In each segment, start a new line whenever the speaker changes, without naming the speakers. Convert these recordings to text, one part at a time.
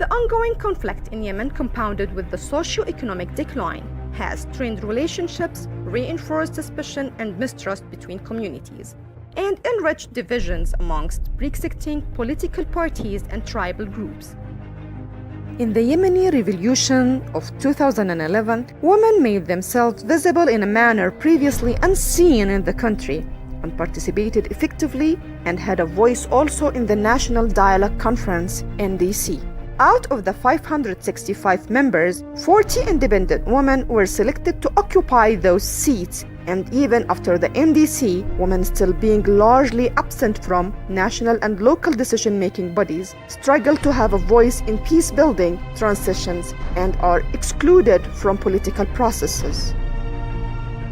The ongoing conflict in Yemen, compounded with the socio-economic decline, has strained relationships, reinforced suspicion and mistrust between communities, and enriched divisions amongst pre-existing political parties and tribal groups. In the Yemeni Revolution of 2011, women made themselves visible in a manner previously unseen in the country, and participated effectively and had a voice also in the National Dialogue Conference, NDC. Out of the 565 members, 40 independent women were selected to occupy those seats, and even after the NDC, women still being largely absent from national and local decision-making bodies, struggle to have a voice in peace-building transitions and are excluded from political processes.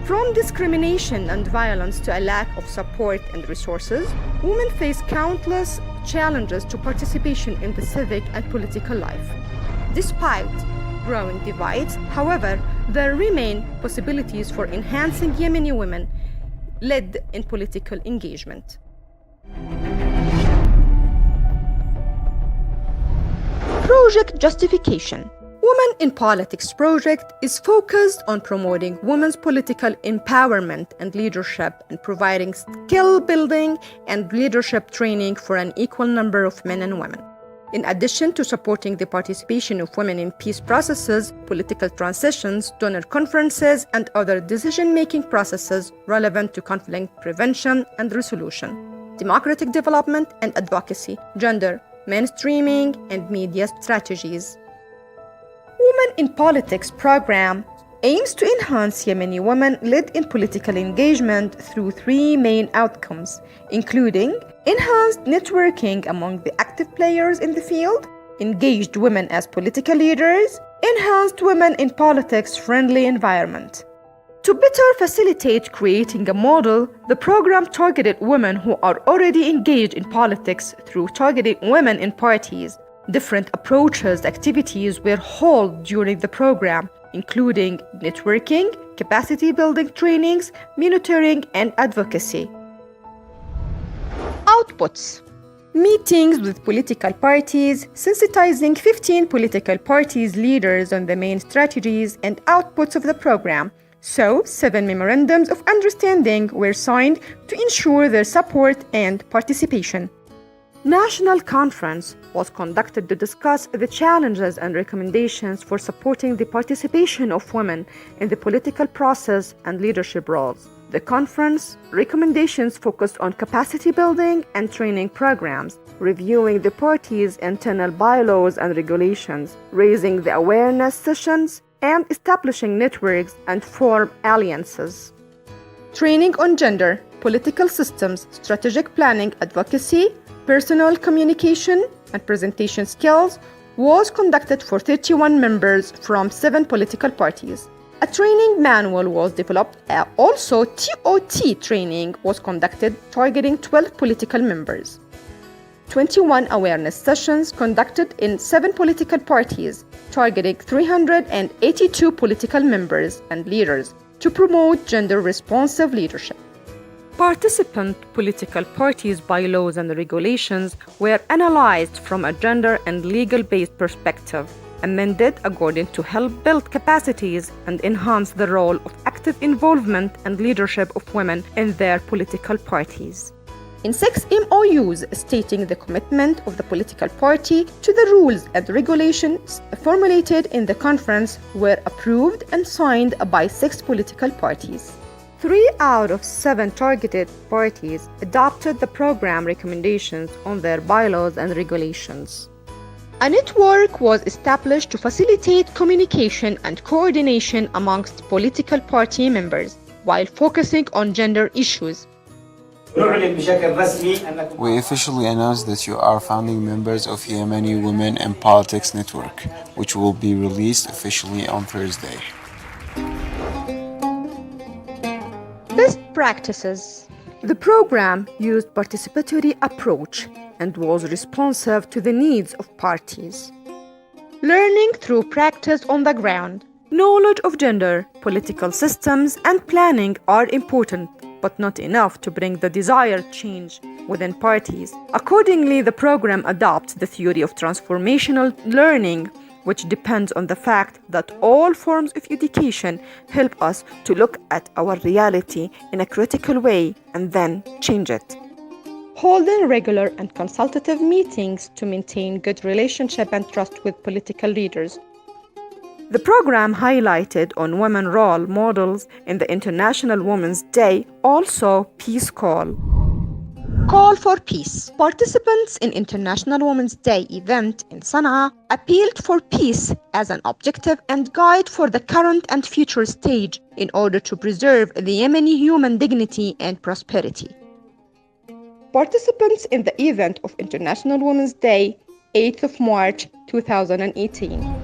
From discrimination and violence to a lack of support and resources, women face countless challenges to participation in the civic and political life. Despite growing divides, however, there remain possibilities for enhancing Yemeni women led in political engagement. Project Justification. Women in Politics project is focused on promoting women's political empowerment and leadership and providing skill building and leadership training for an equal number of men and women. In addition to supporting the participation of women in peace processes, political transitions, donor conferences, and other decision-making processes relevant to conflict prevention and resolution, democratic development and advocacy, gender, mainstreaming, and media strategies. Women in Politics program aims to enhance Yemeni women led in political engagement through three main outcomes, including enhanced networking among the active players in the field, engaged women as political leaders, enhanced women in politics friendly environment. To better facilitate creating a model, the program targeted women who are already engaged in politics through targeting women in parties. Different approaches, activities were held during the program, including networking, capacity building trainings, mentoring, and advocacy. Outputs: meetings with political parties, sensitizing 15 political parties leaders on the main strategies and outputs of the program. So, 7 memorandums of understanding were signed to ensure their support and participation. National conference was conducted to discuss the challenges and recommendations for supporting the participation of women in the political process and leadership roles. The conference recommendations focused on capacity building and training programs, reviewing the party's internal bylaws and regulations, raising the awareness sessions, and establishing networks and form alliances. Training on gender, political systems, strategic planning, advocacy, personal communication, and presentation skills was conducted for 31 members from 7 political parties. A training manual was developed. Also, TOT training was conducted targeting 12 political members. 21 awareness sessions conducted in 7 political parties, targeting 382 political members and leaders to promote gender-responsive leadership. Participant political parties' bylaws and regulations were analyzed from a gender and legal-based perspective, amended according to help build capacities and enhance the role of active involvement and leadership of women in their political parties. In 6 MOUs stating the commitment of the political party to the rules and regulations formulated in the conference were approved and signed by 6 political parties. 3 out of 7 targeted parties adopted the program recommendations on their bylaws and regulations. A network was established to facilitate communication and coordination amongst political party members while focusing on gender issues.
We officially announced that you are founding members of Yemeni Women in Politics Network, which will be released officially on Thursday.
Best practices. The program used participatory approach and was responsive to the needs of parties. Learning through practice on the ground. Knowledge of gender, political systems, and planning are important. but not enough to bring the desired change within parties. Accordingly, the program adopts the theory of transformational learning, which depends on the fact that all forms of education help us to look at our reality in a critical way and then change it. Holding regular and consultative meetings to maintain good relationship and trust with political leaders. The program highlighted on women role models in the International Women's Day, also Peace Call. Call for peace. Participants in International Women's Day event in Sana'a appealed for peace as an objective and guide for the current and future stage in order to preserve the Yemeni human dignity and prosperity. Participants in the event of International Women's Day, 8th of March 2018.